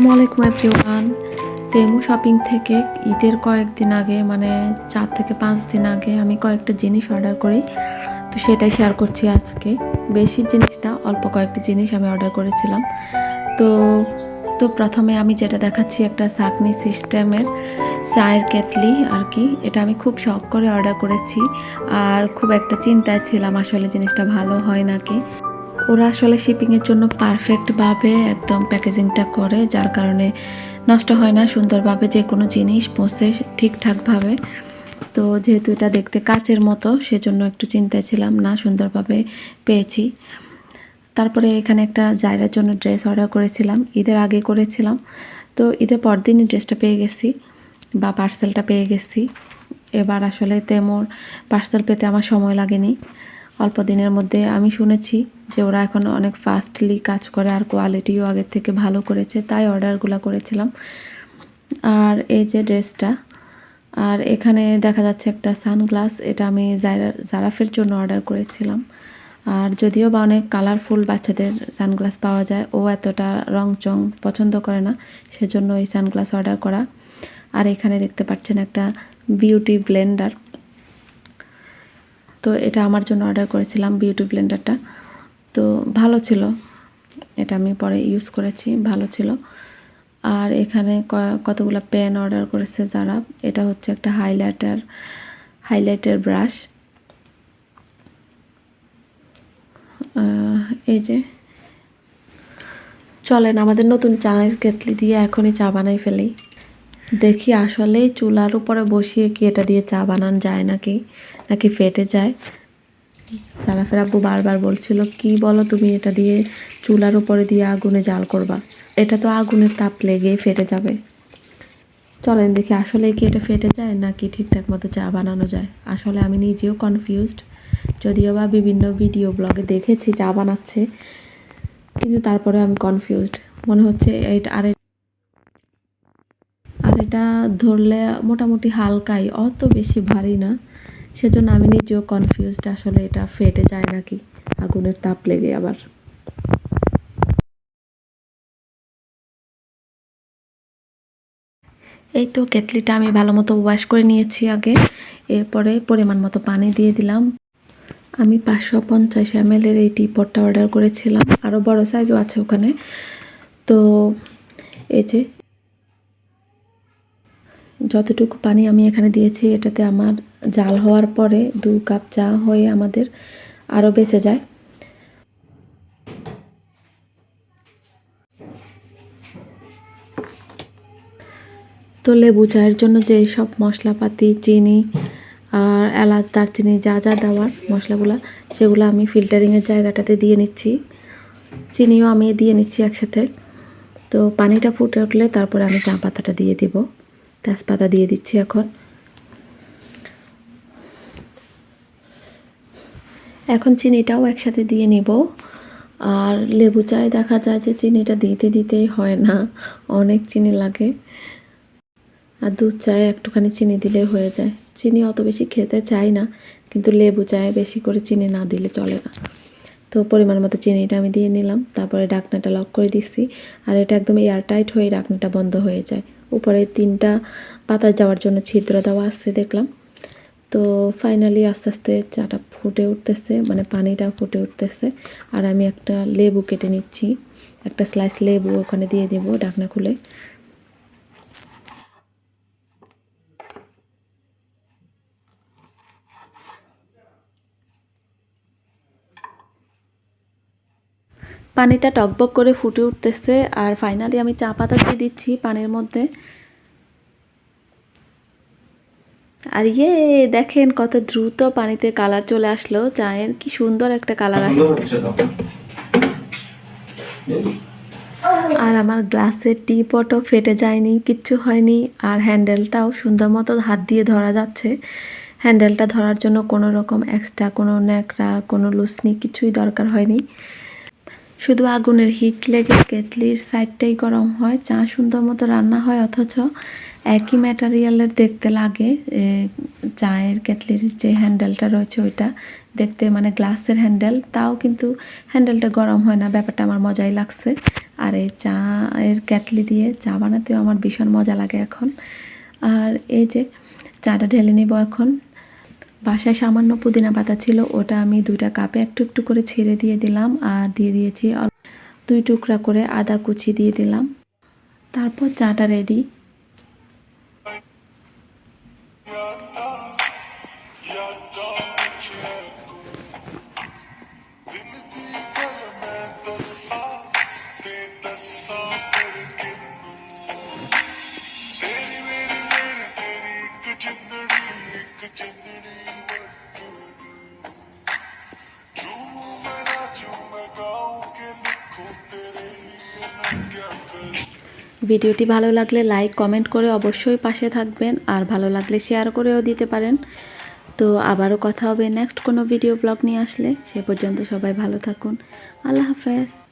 আসসালামু আলাইকুম everyone. Temu shopping থেকে ঈদের কয়েকদিন আগে মানে 4 থেকে 5 দিন আগে আমি কয়েকটা জিনিস অর্ডার করি, তো সেটাই শেয়ার করছি আজকে। বেশি জিনিস না, অল্প কয়েকটা জিনিস আমি অর্ডার করেছিলাম। তো তো প্রথমে আমি যেটা দেখাচ্ছি একটা সাকনি সিস্টেমের চায়ের কেটলি আর কি। এটা আমি খুব শখ করে অর্ডার করেছি আর খুব একটা চিন্তায় ছিলাম আসলে জিনিসটা ভালো হয় নাকি। ওরা আসলে শিপিংয়ের জন্য পারফেক্টভাবে একদম প্যাকেজিংটা করে, যার কারণে নষ্ট হয় না, সুন্দরভাবে যে কোনো জিনিস পৌঁছে ঠিকঠাকভাবে। তো যেহেতু এটা দেখতে কাচের মতো, সেজন্য একটু চিন্তায় ছিলাম, না সুন্দরভাবে পেয়েছি। তারপরে এখানে একটা জায়গার জন্য ড্রেস অর্ডার করেছিলাম, ঈদের আগে করেছিলাম। তো ঈদের পরদিনই ড্রেসটা পেয়ে গেছি বা পার্সেলটা পেয়ে গেছি। এবার আসলে তেমন পার্সেল পেতে আমার সময় লাগেনি, অল্প দিনের মধ্যে। আমি শুনেছি যে ওরা এখন অনেক ফাস্টলি কাজ করে আর কোয়ালিটিও আগের থেকে ভালো করেছে, তাই অর্ডারগুলো করেছিলাম। আর এই যে ড্রেসটা, আর এখানে দেখা যাচ্ছে একটা সানগ্লাস, এটা আমি জারাফের জন্য অর্ডার করেছিলাম। আর যদিও বা অনেক কালারফুল বাচ্চাদের সানগ্লাস পাওয়া যায়, ও এতটা রং চং পছন্দ করে না, সেজন্য এই সানগ্লাস অর্ডার করা। আর এখানে দেখতে পাচ্ছেন একটা বিউটি ব্লেন্ডার, তো এটা আমার জন্য অর্ডার করেছিলাম বিউটি ব্লেন্ডারটা। তো ভালো ছিল, এটা আমি পরে ইউজ করেছি, ভালো ছিল। আর এখানে কতগুলো পেন অর্ডার করেছে যারা। এটা হচ্ছে একটা হাইলাইটার ব্রাশ। এই যে চলেন আমাদের নতুন চায়ের কেটলি দিয়ে এখনই চা বানাই ফেলি। দেখি আসলেই চুলার উপরে বসিয়ে কি এটা দিয়ে চা বানানো যায় নাকি নাকি ফেটে যায়। সারাফের আব্বু বারবার বলছিল, কি বলো তুমি, এটা দিয়ে চুলার উপরে দিয়ে আগুনে জাল করবা, এটা তো আগুনের তাপ লেগে ফেটে যাবে। চলেন দেখি আসলে কি এটা ফেটে যায় নাকি ঠিকঠাক মতো চা বানানো যায়। আসলে আমি নিজেও কনফিউজড, যদিও বা বিভিন্ন ভিডিও ব্লগে দেখেছি চা বানাচ্ছে, কিন্তু তারপরে আমি কনফিউজড। মনে হচ্ছে এটা ধরলে মোটামুটি হালকাই, অত বেশি ভারী না, সেজন্য আমি নিজেও কনফিউজড আসলে এটা ফেটে যায় নাকি আগুনের তাপ লেগে আবার। এই তো কেটলিটা আমি ভালো মতো ওয়াশ করে নিয়েছি আগে, এরপরে পরিমাণ মতো পানি দিয়ে দিলাম। আমি 550 ml এই টিপটটা অর্ডার করেছিলাম, আরও বড় সাইজও আছে ওখানে। তো এই যে যতটুকু পানি আমি এখানে দিয়েছি, এটাতে আমার জাল হওয়ার পরে 2 কাপ চা হয়ে আমাদের আরও বেঁচে যায়। তো লেবু চায়ের জন্য যে সব মশলাপাতি, চিনি আর এলাচ, দারচিনি, যা যা দেওয়ার মশলাগুলো, সেগুলো আমি ফিল্টারিংয়ের জায়গাটাতে দিয়ে নিচ্ছি। চিনিও আমি দিয়ে নিচ্ছি একসাথে। তো পানিটা ফুটে উঠলে তারপরে আমি চা পাতাটা দিয়ে দিব, তেজপাতা দিয়ে দিচ্ছি এখন চিনিটাও একসাথে দিয়ে নিব। আর লেবু চায় দেখা যায় যে চিনিটা দিতেই হয় না, অনেক চিনি লাগে। আর দুধ চায়ে একটুখানি চিনি দিলে হয়ে যায়। চিনি অত বেশি খেতে চাই না, কিন্তু লেবু চায়ে বেশি করে চিনি না দিলে চলে না। তো পরিমাণ মতো চিনিটা আমি দিয়ে নিলাম, তারপরে ঢাকনাটা লক করে দিচ্ছি। আর এটা একদম এয়ারটাইট হয়ে ঢাকনাটা বন্ধ হয়ে যায়। উপরে 3টা পাতা যাওয়ার জন্য ছিদ্র দেওয়া আছে দেখলাম। তো ফাইনালি আস্তে আস্তে চাটা ফুটে উঠতেছে, মানে পানিটা ফুটে উঠতেছে। আর আমি একটা লেবু কেটে নিচ্ছি, একটা স্লাইস লেবু ওখানে দিয়ে দেব ঢাকনা খুলে। পানিটা টকবক করে ফুটে উঠতেছে, আর ফাইনালি আমি চা পাতা দিয়ে দিচ্ছি পানির মধ্যে। আর দেখেন কত দ্রুত পানিতে কালার চলে আসলো চায়ের, কি সুন্দর একটা কালার আসছে। আর আমার গ্লাসের টি পটও ফেটে যায়নি, কিচ্ছু হয়নি। আর হ্যান্ডেলটাও সুন্দর মতো হাত দিয়ে ধরা যাচ্ছে। হ্যান্ডেলটা ধরার জন্য কোনো রকম এক্সট্রা কোনো ন্যাকড়া, কোনো লুসনি কিছুই দরকার হয়নি। শুধু আগুনের হিট লেগে কেটলির সাইডটাই গরম হয়, চা সুন্দর মতো রান্না হয়, অথচ একই ম্যাটেরিয়ালের দেখতে লাগে। চায়ের কেটলির যে হ্যান্ডেলটা রয়েছে ওইটা দেখতে মানে গ্লাসের হ্যান্ডেল, তাও কিন্তু হ্যান্ডেলটা গরম হয় না, ব্যাপারটা আমার মজাই লাগছে। আর এই চায়ের কেটলি দিয়ে চা বানাতেও আমার ভীষণ মজা লাগে এখন। আর এই যে চাটা ঢেলে নিব এখন। বাসায় সামান্য পুদিনা পাতা ছিল, ওটা আমি 2টা কাপে একটু একটু করে ছিঁড়ে দিয়ে দিলাম, আর দিয়ে দিয়েছি 2 টুকরা করে আদা কুচি দিয়ে দিলাম। তারপর চাটা রেডি। ভিডিওটি ভালো লাগলে লাইক কমেন্ট করে অবশ্যই পাশে থাকবেন, আর ভালো লাগলে শেয়ার করেও দিতে পারেন। তো আবারও কথা হবে নেক্সট কোনো ভিডিও ব্লগ নিয়ে আসলে। সে পর্যন্ত সবাই ভালো থাকুন। আল্লাহ হাফেজ।